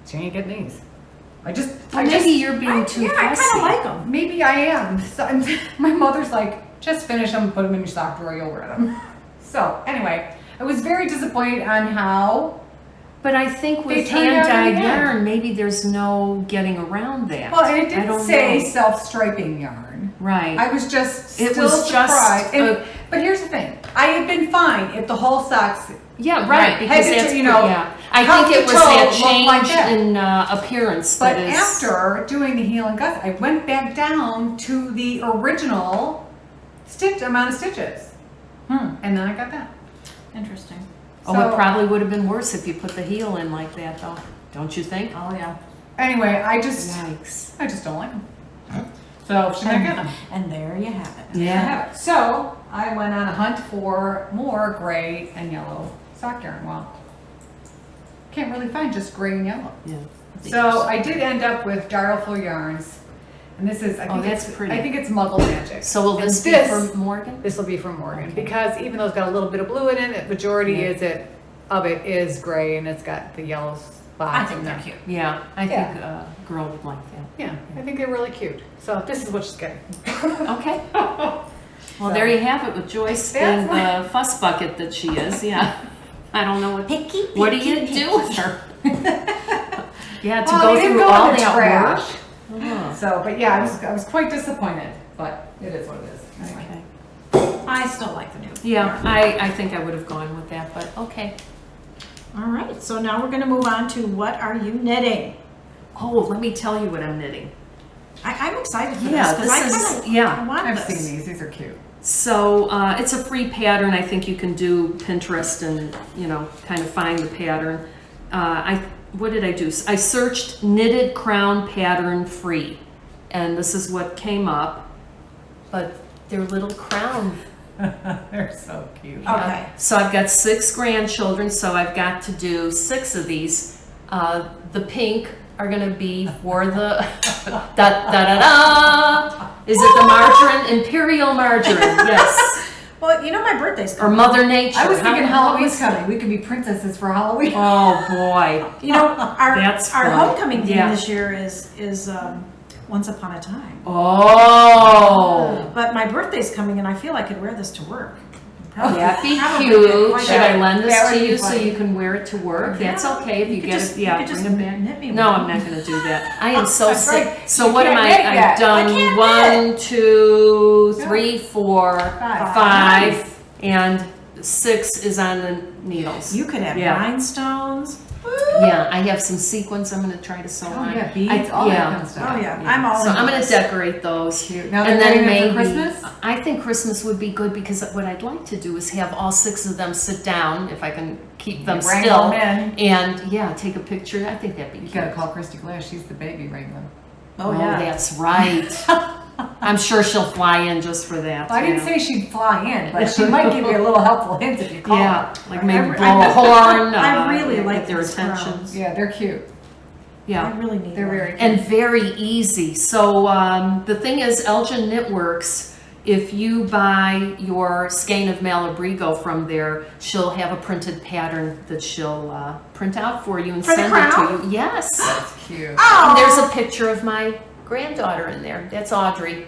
she ain't getting these. Maybe you're being too I fussy. kind of like them. Maybe I am. So, my mother's like, just finish them, put them in your sock drawer, you'll wear them. So anyway, I was very disappointed on how. But I think They with turned out hand-dyed really good. yarn, maybe there's no getting around that. Well, and it I didn't don't say know. self-striping yarn. Right. I was just It still was just surprised. a- But here's the thing: I had been fine if the whole socks. Yeah, right. Right. Because Head to that's toe, you know, yeah. I cuff think it to was toe that looked change like that. in appearance. But that is, after doing the heel and gusset, I went back down to the original amount of stitches, and then I got that. Interesting. oh, So- it probably would have been worse if you put the heel in like that, though. Don't you think? Oh, yeah. Anyway, I just Yikes. don't like them. So she's not getting them. And there you have it. I have it. So I went on a hunt for more gray and yellow sock yarn. Well, can't really find just gray and yellow. Yeah. So I did end up with Darlful Yarns, and this is I think that's it's pretty. I think it's Muggle Magic. So will And this be for Morgan? This will be from Morgan Okay. because even though it's got a little bit of blue in it, the majority Yeah. of it is gray and it's got the yellow spots. I think in they're there. cute. Yeah, I Yeah. think a girl would like that. Yeah, I think they're really cute. So this is what she's getting. Okay. Well, So- there you have it with Joyce That's being the fuss bucket that she is. Yeah. I don't know what. Picky, What do you picky, do with her? Yeah, to Well, go they didn't through go all in the that trash. work. Oh, So, but yeah, I was quite disappointed, but it is what it is. Anyway. okay. I still like the new. Yeah, yarn. I think I would have gone with that, but okay. All right, so now we're gonna move on to what are you knitting? Oh, let me tell you what I'm knitting. I'm excited for Yeah, this, because I yeah. want I've this. seen these. These are cute. So it's a free pattern. I think you can do Pinterest and, you know, kind of find the pattern. What did I do? I searched knitted crown pattern free, and this is what came up. But they're little crown. They're so cute. Okay. So I've got 6 grandchildren, so I've got to do 6 of these. The pink are going to be for the da da da da. Is it the margarine? Imperial margarine, yes. Well, you know my birthday's Or coming. Mother Nature. I was thinking Halloween's was- coming. We could be princesses for Halloween. Oh boy. You know, our That's our fun. homecoming theme Yeah. this year is Once Upon a Time. Oh. But my birthday's coming, and I feel I could wear this to work. That'd be Probably cute. quite Should I a- lend that this would to be you so funny. you can wear it to work? That's okay if you could get just, it. Yeah, you could just bring it back. knit me No, one. I'm not going to do that. I am so That's sick. right. So You what am can't I? knit I've yet. done I can't 1, 2, 3, 4, Five. 5, and 6 is on the needles. You could have Yeah. rhinestones. Yeah, I have some sequins I'm going to try to sew Oh on. yeah, beads, all that kind of stuff. Oh yeah, I'm all So in I'm going this. to decorate those. Cute. Now And they're then getting maybe them for Christmas? I think Christmas would be good because what I'd like to do is have all 6 of them sit down if I can keep them Wrangle still, them in. and yeah, take a picture. I think that'd be You cute. gotta call Christy Glass. She's the baby wrangler. Oh yeah. That's right. I'm sure she'll fly in just for that. I didn't yeah. say she'd fly in, but she might give you a little helpful hint if you call Yeah, her. like maybe I- blow a horn. I really get like their these attention. crowns. Yeah, they're cute. Yeah. I really need They're them. very cute. And very easy. So the thing is, Elgin Knitworks, if you buy your skein of Malabrigo from there, she'll have a printed pattern that she'll print out for you and For the send crown? it to you. Yes. That's cute. And there's a picture of my granddaughter in there. That's Audrey.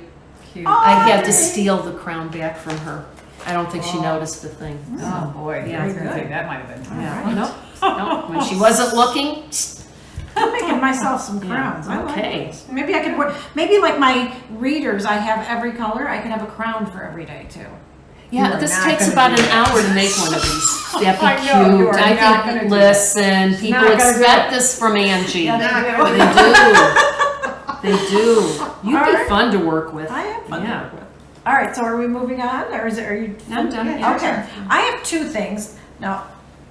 Cute. I had to Audrey. steal the crown back from her. I don't think she Oh. noticed a thing. Oh boy, Yeah. I was gonna Very say good. that might have been. Yeah. right. No, when she wasn't looking. I'm making myself some Yeah, crowns. I okay. like this. Maybe I could wear. Maybe like my readers, I have every color. I can have a crown for every day too. You Yeah, are this not takes gonna about do an that. hour to make one of these. That'd be I know, you cute. are I not think, gonna do listen, people not gonna do expect it. this from Angie. Yeah, They do. They do. You'd All be right. fun to work with. I am fun Yeah. to work with. All right, so are we moving on, or is it? Are you? I'm done. Yeah, Yeah. Okay. I have 2 things. Now,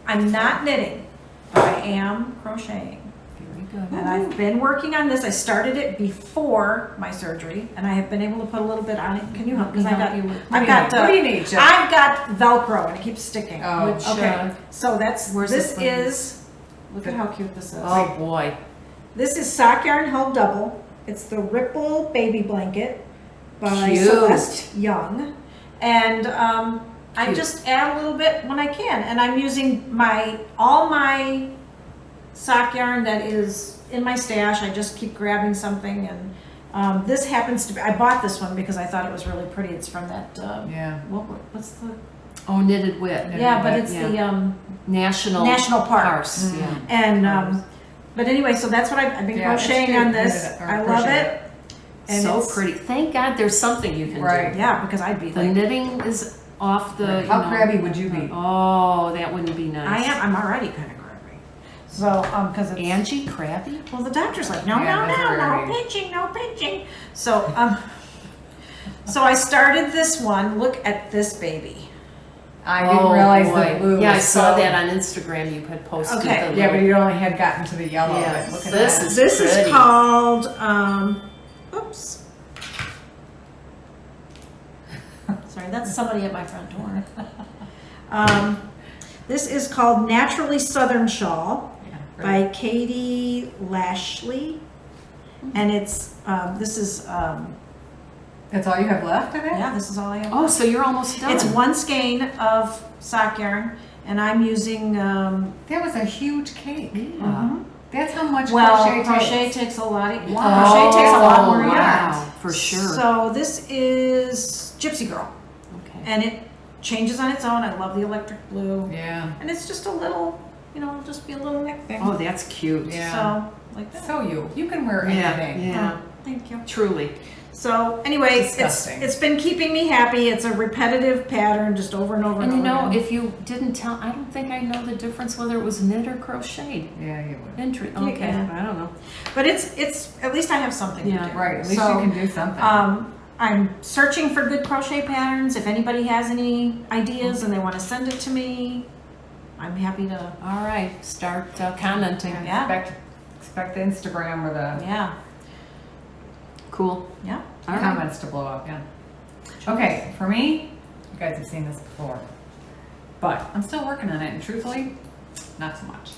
I'm not knitting, but I am crocheting. Very good. And I've been working on this. I started it before my surgery, and I have been able to put a little bit on it. Can you help? Because I've got, Help you with- I've got, What do you need, Jeff? I've got Velcro, and it keeps sticking. Oh. Which, Okay, so that's, where's this this one? is, look at how cute this is. Oh boy. This is Sock Yarn Held Double. It's the Ripple Baby Blanket by Cute. Celeste Young. And I Cute. just add a little bit when I can. And I'm using all my sock yarn that is in my stash. I just keep grabbing something. And this happens to be, I bought this one because I thought it was really pretty. It's from that, Yeah. what's the, Oh, knitted wit. yeah, but it's yeah. the National National Parks. Yeah. And, but anyway, so that's what I've been Yeah, it's crocheting cute. on this. Knitted or I love crocheted. it. And So it's- pretty. Thank God there's something you can Right. do. Yeah, because I'd be The like, knitting is off the. How you know, crabby would you be? Oh, that wouldn't be nice. I'm already kind of crabby. So, because it's, Angie crabby? well, the doctor's like, no, Yeah, that's no, what no, I no mean. pinching, no pinching. So, so I started this one. Look at this baby. I didn't realize boy. the blue. Yeah, I was saw so- that on Instagram. You had posted Okay. the Yeah, but little- you only had gotten to the yellow. Yeah, But look at this that. is This is pretty. called, oops. Sorry, that's somebody at my front door. This is called Naturally Southern Shawl Yeah, by Katie Lashley. And it's, this is, That's all you have left of it? yeah, this is all I have. Oh, so you're almost done. It's 1 skein of sock yarn, and I'm using, That was a huge cake. Yeah. That's how much well, crochet crochet takes. takes a lot. Wow. Crochet takes a lot more Oh, yarn. wow, for sure. So this is Gypsy Girl, Okay. and it changes on its own. I love the electric blue, Yeah. and it's just a little, it'll just be a little neck thing. Oh, that's cute. Yeah. So like that. So you can wear Yeah, anything. yeah, Thank you. truly. So anyway, Disgusting. it's been keeping me happy. It's a repetitive pattern, just over and over and, And you over know, again. if you didn't tell, I don't think I know the difference whether it was knit or crocheted. Yeah, you would. Okay, can. I don't know. But it's at least I have something Yeah. to do. Right, at least So, you can do something. I'm searching for good crochet patterns. If anybody has any ideas and they want to send it to me, I'm happy to. All right, start commenting. Yeah. Expect the Instagram or the Yeah. Cool. Yeah. All right. comments to blow up, yeah. Okay, for me, you guys have seen this before, but I'm still working on it, and truthfully, not so much.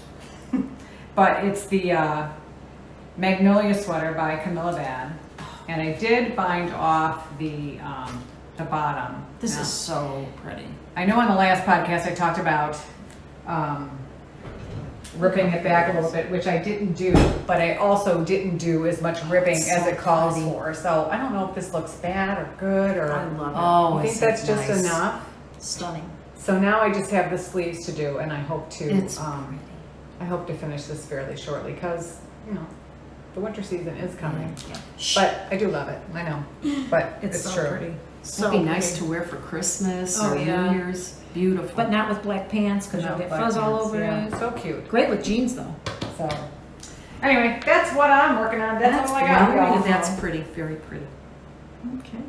But it's the Magnolia sweater by Camilla Bad, and I did bind off the bottom. This Now, is so pretty. I know on the last podcast I talked about ripping it back a little bit, which I didn't do, but I also didn't do as much ripping as So it calls pretty. for. So I don't know if this looks bad or good or. I love it. Oh, I think isn't that's it just nice? enough. Stunning. So now I just have the sleeves to do, and I hope to. It's I hope to finish this fairly shortly because the winter season is coming. Yeah. But I do love it. I know, but It's it's so true. pretty. It'd be nice to wear for Christmas Oh, or yeah. New Year's. Beautiful. But not with black pants because you'll No, get black fuzz all pants, over yeah. it. So cute. Great with jeans though. So anyway, that's what I'm working on. That's all I got. y'all. That's pretty, very pretty. Okay.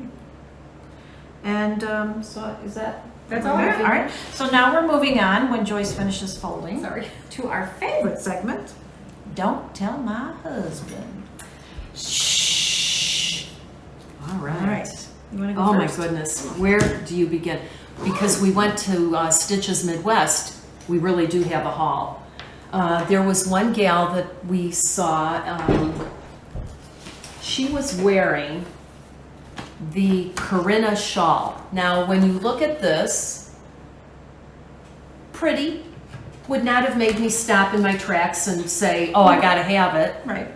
And so is that? That's all I got. All right. So now we're moving on when Joyce finishes folding. Sorry. To our favorite segment. Don't tell my husband. Shh. All All right. right. You want to go Oh my first? goodness, where do you begin? Because we went to Stitches Midwest, we really do have a haul. There was one gal that we saw, she was wearing the Corinna shawl. Now, when you look at this, pretty, would not have made me stop in my tracks and say, oh, I gotta have it. Right.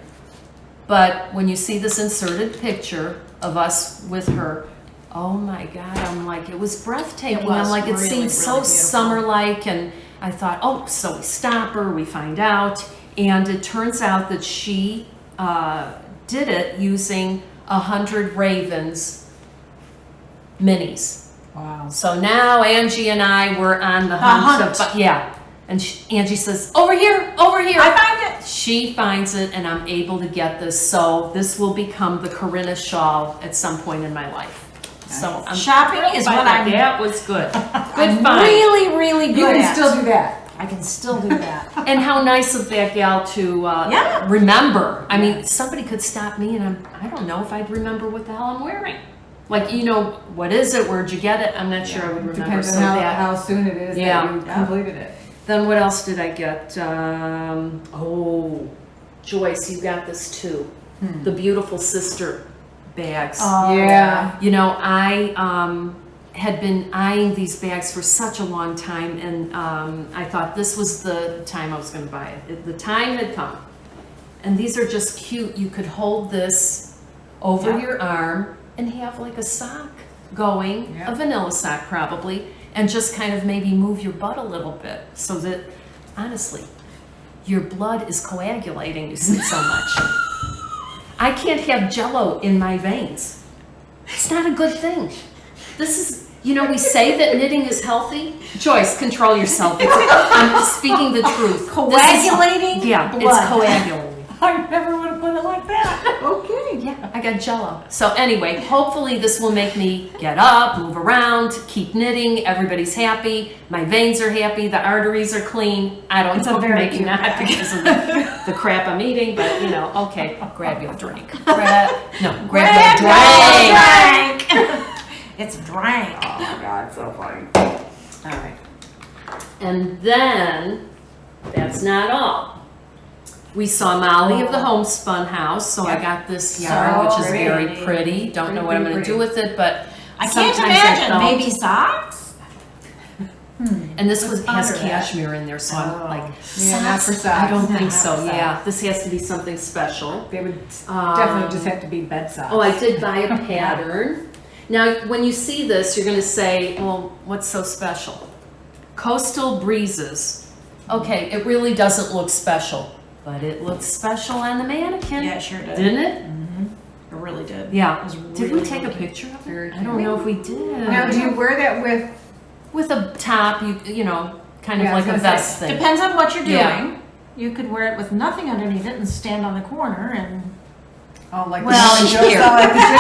But when you see this inserted picture of us with her, oh my God, I'm like, it was breathtaking. It was I'm like, it really, seemed so really beautiful. summer-like, and I thought, oh, so we stop her, we find out, and it turns out that she did it using 100 Ravens minis. Wow. So now Angie and I were on the hunt. hunt. Yeah. And Angie says, over here, over here. I find it. She finds it, and I'm able to get this. So this will become the Corinna shawl at some point in my life. So I'm Shopping thrilled is by what that. I'm- That was good. Good I'm find. really, really good You can at. still do that. I can still do that. And how nice of that gal to Yeah. remember. I mean, somebody could stop me, and I don't know if I'd remember what the hell I'm wearing. Like, what is it? Where'd you get it? I'm not sure I would remember. Depends So on that. how soon it is Yeah. that you completed it. Then what else did I get? Joyce, you got this too. The Beautiful Sister bags. Oh, Yeah. I had been eyeing these bags for such a long time, and I thought this was the time I was going to buy it. The time had come. And these are just cute. You could hold this over Yeah. your arm and have like a sock going, Yeah. a vanilla sock probably, and just kind of maybe move your butt a little bit so that, honestly, your blood is coagulating, you sit so much. I can't have Jell-O in my veins. It's not a good thing. This is, we say that knitting is healthy. Joyce, control yourself. I'm speaking the truth. Coagulating Yeah, blood. it's coagulating. I never would have put it like that. Okay. Yeah, I got Jell-O. So anyway, hopefully this will make me get up, move around, keep knitting. Everybody's happy. My veins are happy. The arteries are clean. I don't know, very maybe cute not bag. because of the crap I'm eating, but okay, grab your drink. Grab your drink. Drank. It's drank. Oh my God, so funny. All right. And then, that's not all. We saw Molly of the Homespun House, so I Yep. got this yarn, which is very pretty. pretty. Don't know what I'm going to Pretty. do with it, but I can't sometimes imagine. felt- Maybe socks? And this has ponder that. cashmere in there, so I'm Oh. like, Yeah, not for I socks. don't think Not so. for Yeah, socks. this has to be something special. They would Um, definitely just have to be bed socks. Oh, I did buy a pattern. Now, when you see this, you're going to say, well, what's so special? Coastal Breezes. Okay, it really doesn't look special, but it looks special on the mannequin. Yeah, it sure did. Didn't it? It really did. Yeah. It was Did we really, take a really cute. picture of it? Very I don't know if we did. Now, do you wear that With a top, you know, kind of Yeah, I was like a gonna vest say, thing. Depends on what you're doing. Yeah. You could wear it with nothing underneath it and stand on the corner and. like Well, the here. Joe like the gym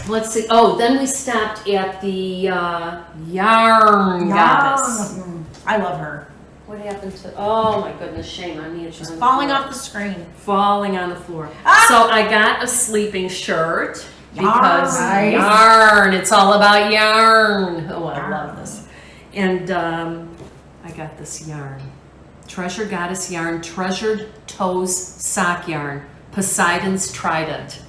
today? Let's see. Oh, then we stopped at the yarn goddess. I love her. What happened to? Oh my goodness, shame on me. She's falling off the screen. Falling on the floor. Ah! So I got a sleeping shirt because Nice. yarn. It's all about yarn. Oh, I love this. And I got this yarn. Treasure Goddess yarn, Treasured Toes sock yarn, Poseidon's Trident.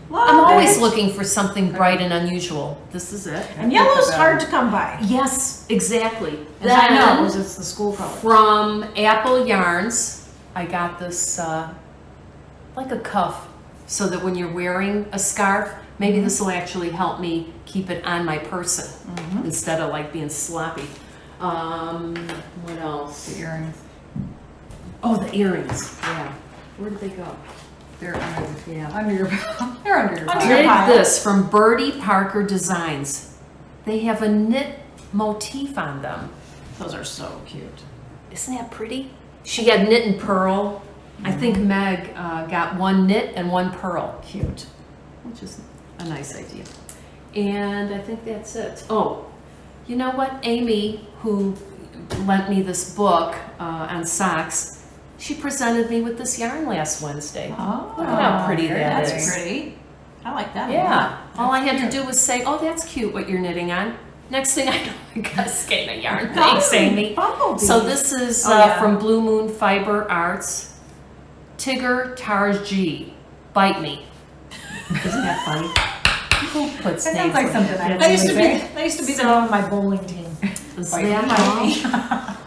Love I'm always it. looking for something bright and unusual. This is it. And yellow's hard to come by. Yes, exactly. As I know, Then, because it's the school color. from Apple Yarns, I got this like a cuff, so that when you're wearing a scarf, maybe this will actually help me keep it on my person instead of like being sloppy. What else? The earrings. Oh, the earrings. Yeah. Where did they go? They're under, Yeah. under your they're under your Under your Dig pile. this from Birdie Parker Designs. They have a knit motif on them. Those are so cute. Isn't that pretty? She had knit and pearl. I think Meg got one knit and one pearl. Cute. Which is a nice idea. And I think that's it. Oh, you know what? Amy, who lent me this book on socks, she presented me with this yarn last Wednesday. Oh, Look at how pretty very that that's is. pretty. I like that a lot. Yeah. All I had to do was say, oh, that's cute what you're knitting on. Next thing I know, I got a skein of yarn. Thanks, Amy. Bumblebees. So this is Oh, yeah. from Blue Moon Fiber Arts. Tigger Tarji, Bite Me. Isn't that funny? Who puts That names sounds like like something that? I That used to Really? be. That used to be the name of my bowling team. Is Bite that all?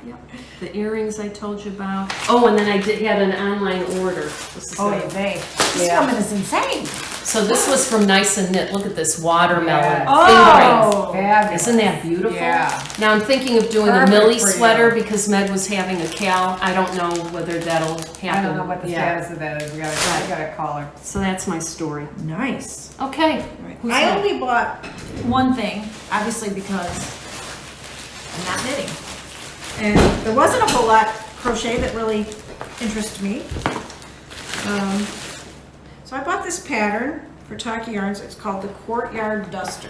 Yep. The earrings I told you about. Oh, and then I had an online order. This is Oh, good. they. This Yeah. woman is insane. So this was from Nice and Knit. Look at this watermelon Yeah. fingering. Oh. Fabulous. Isn't that beautiful? Yeah. Now I'm thinking of doing Perfect a Millie for you. sweater because Meg was having a cow. I don't know whether that'll happen. I don't know what the Yeah. status of that is. We gotta call her. So that's my story. Nice. Okay. Who's I that? only bought one thing, obviously because I'm not knitting. And there wasn't a whole lot crochet that really interested me. So I bought this pattern for Taki Yarns. It's called the Courtyard Duster.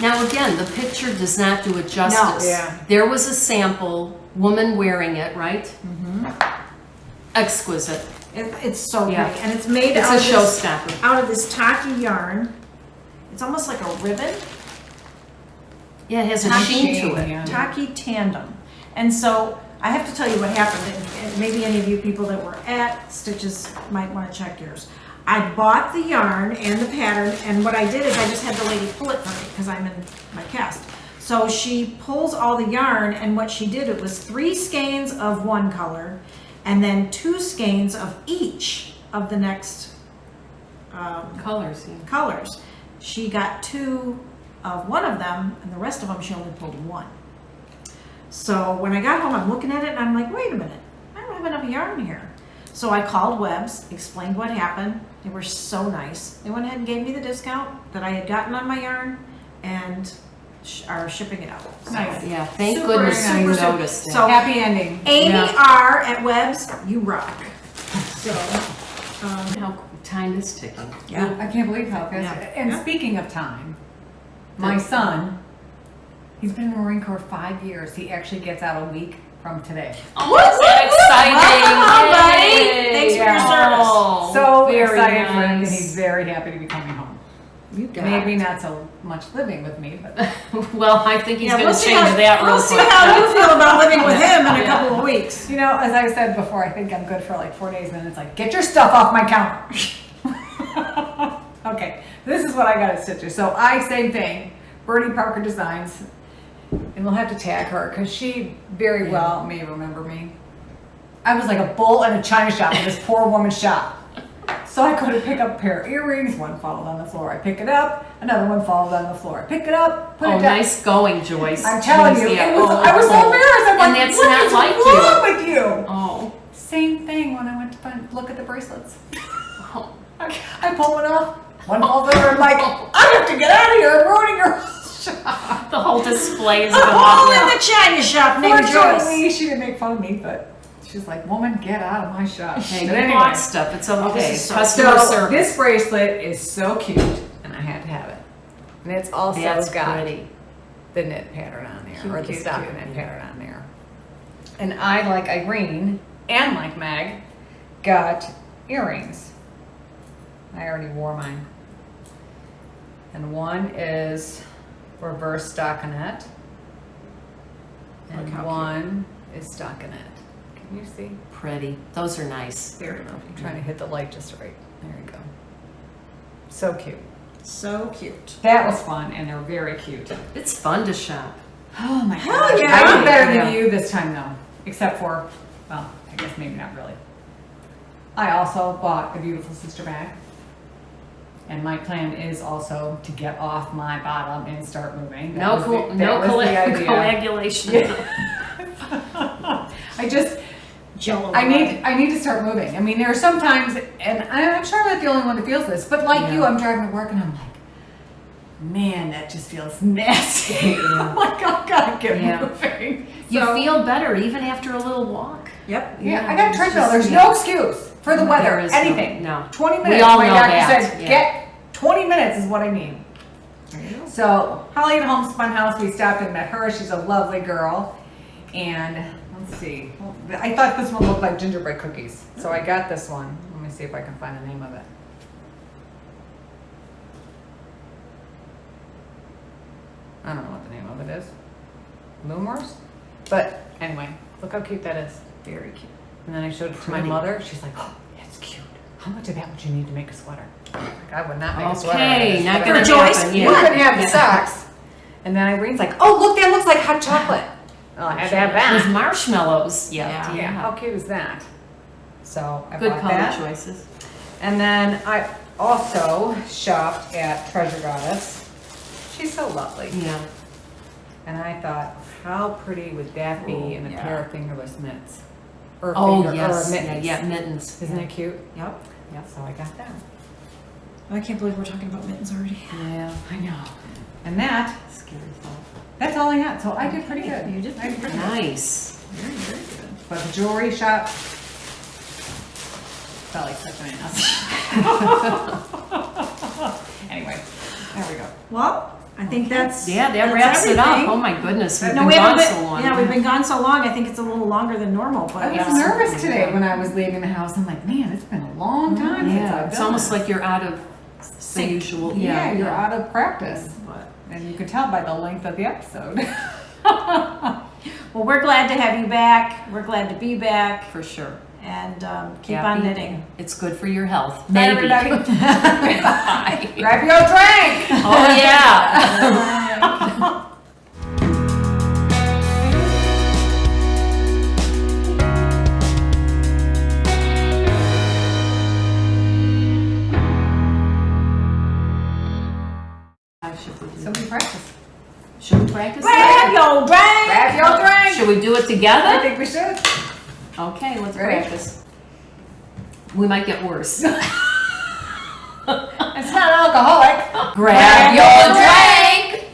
Now again, the picture does not do it justice. No. Yeah. There was a sample, woman wearing it, right? Mm-hmm. Exquisite. It's so Yeah. pretty. And it's made It's out a of this, showstopper. out of this Taki yarn. It's almost like a ribbon. Yeah, it has a Taki sheen to it. Yeah. Taki tandem. And so I have to tell you what happened, and maybe any of you people that were at Stitches might want to check yours. I bought the yarn and the pattern, and what I did is I just had the lady pull it for me because I'm in my cast. So she pulls all the yarn, and what she did, it was 3 skeins of one color and then 2 skeins of each of the next Colors, yeah. colors. She got 2 of one of them, and the rest of them she only pulled 1. So when I got home, I'm looking at it and I'm like, wait a minute, I don't have enough yarn here. So I called Webb's, explained what happened. They were so nice. They went ahead and gave me the discount that I had gotten on my yarn and are shipping it out. So Nice. Yeah, thank Super, goodness super, you super. noticed it. So- Happy ending. Amy Yeah. R. at Webb's, you rock. So, How time is ticking. yeah. I can't believe how fast. Yeah. And Yeah. speaking of time, my son, he's been in the Marine Corps 5 years. He actually gets out a week from today. Oh, is that exciting? Welcome, buddy. Yay. Thanks for your service. Oh, So very excited for him, and nice. he's very happy to be coming home. You got Maybe it. not so much living with me, but Well, I think he's Yeah, going we'll to see change how- that real We'll see quick. how you feel about living with him in a Yeah. couple of weeks. you know, as I said before, I think I'm good for like 4 days, and then it's like, get your stuff off my counter. Okay, this is what I got at Stitches. So same thing, Birdie Parker Designs, and we'll have to tag her because she very well may remember me. I was like a bull in a china shop in this poor woman's shop. So I go to pick up a pair of earrings, one falls on the floor. I pick it up, another one falls on the floor. I pick it up, put Oh, it down. nice going, Joyce. I'm telling you, Jeez, yeah. I was so embarrassed. I'm And like, that's what not is like wrong with you? Oh. Same thing when I went to look at the bracelets. Oh. I pull one off. One falls over. I'm like, I have to get out of here. I'm ruining your shop. The whole display is going Oh, on. in the China shop, named Joyce. Fortunately, she didn't make fun of me, but she's like, woman, get out of my shop. Hey, But you bought stuff. It's okay. this is so- Customer So service. this bracelet is so cute, and I had to have it. And it's also That's got pretty. the knit pattern on there, Cute, or the cute, stocking cute, knit yeah. pattern on there. And I, like Irene and like Meg, got earrings. I already wore mine. And one is reverse stockinette, Look and how one is stockinette. Can you see? Pretty. Those are nice. Very pretty. I'm trying to hit the light just right. There you go. So cute. So cute. That was fun, and they're very cute. It's fun to shop. Oh my Hell gosh. yeah. I did better Yeah. than you this time though. Except for, well, I guess maybe not really. I also bought a beautiful sister bag. And my plan is also to get off my bottom and start moving. That was the idea. Coagulation. I just, Jello. I need to start moving. I mean, there are some times, and I'm sure I'm not the only one that feels this, but like you, I'm driving to work and I'm like, man, that just feels nasty. I'm like, oh God, get Yeah. moving. You So- feel better even after a little walk. Yep. Yeah, I got a it's treadmill. just- There's yeah. no excuse for the weather, There is anything. no. 20 We minutes. all My know doctor that, said, yeah. get 20 minutes is what I need. So Holly at Homespun House, we stopped and met her. She's a lovely girl. And let's see. I thought this one looked like gingerbread cookies. So I got this one. Let me see if I can find the name of it. I don't know what the name of it is. Lumors? But anyway, look how cute that is. Very cute. And then I showed it to my Pretty. mother. She's like, oh, it's cute. How much of that would you need to make a sweater? Like, I would not make a sweater. Okay, not But gonna I- Joyce, happen. You Yeah. couldn't have the Yeah. socks. And then Irene's like, oh, look, that looks like hot chocolate. Oh, I had to have With that. marshmallows. Yeah. Yeah, how cute is that? So I Good bought color that. choices. And then I also shopped at Treasure Goddess. She's so lovely. Yeah. And I thought, how pretty would that be in a yeah. pair of fingerless mitts? Or Oh, or yes. Yeah, mittens. yeah, mittens. Isn't it cute? Yep. Yep. So I got that. I can't believe we're talking about mittens already. Yeah. I know. And Scary thought. that's all I had. So I did pretty good. You did I did pretty good. Nice. Very, very good. But the jewelry shop felt like such an ass. Anyway, there we go. Well, I think that's Yeah, that that's wraps it up. everything. Oh my goodness, we've No, been we haven't gone been, so long. yeah, we've been gone so long. I think it's a little longer than normal, but I was yeah. nervous today when I was leaving the house. I'm like, man, it's been a long time since Yeah, I've it's done almost this. like you're out of the Sync. usual. Yeah, you're out of practice. But- And you could tell by the length of the episode. Well, we're glad to have you back. We're glad to be back, For sure. and keep Happy. on knitting. It's good for your health. Bye, Maybe. everybody. Bye. Grab your drink! Oh yeah. So we practice. Should we practice Grab that? your drink. Grab your drink! Should we do it I together? think we should. Okay, let's Ready? practice. We might get worse. It's not alcoholic. Grab your drink.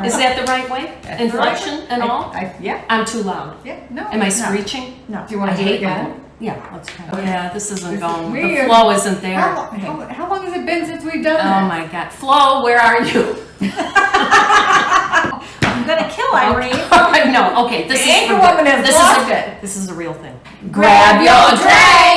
Is that the right way? That's Inflection and all? Yeah. I'm too loud. Yeah. No. Am I no. screeching? No. Do you want I to do it hate my again? voice. Yeah, let's try. Okay. Yeah, this isn't This is going. The weird. flow isn't there. How long has it been since we've done Oh this? my God, Flo, where are you? I'm gonna kill Irene. No, okay, this The is anchor for- woman has this lost is a, it. This is a real thing. Grab your drink!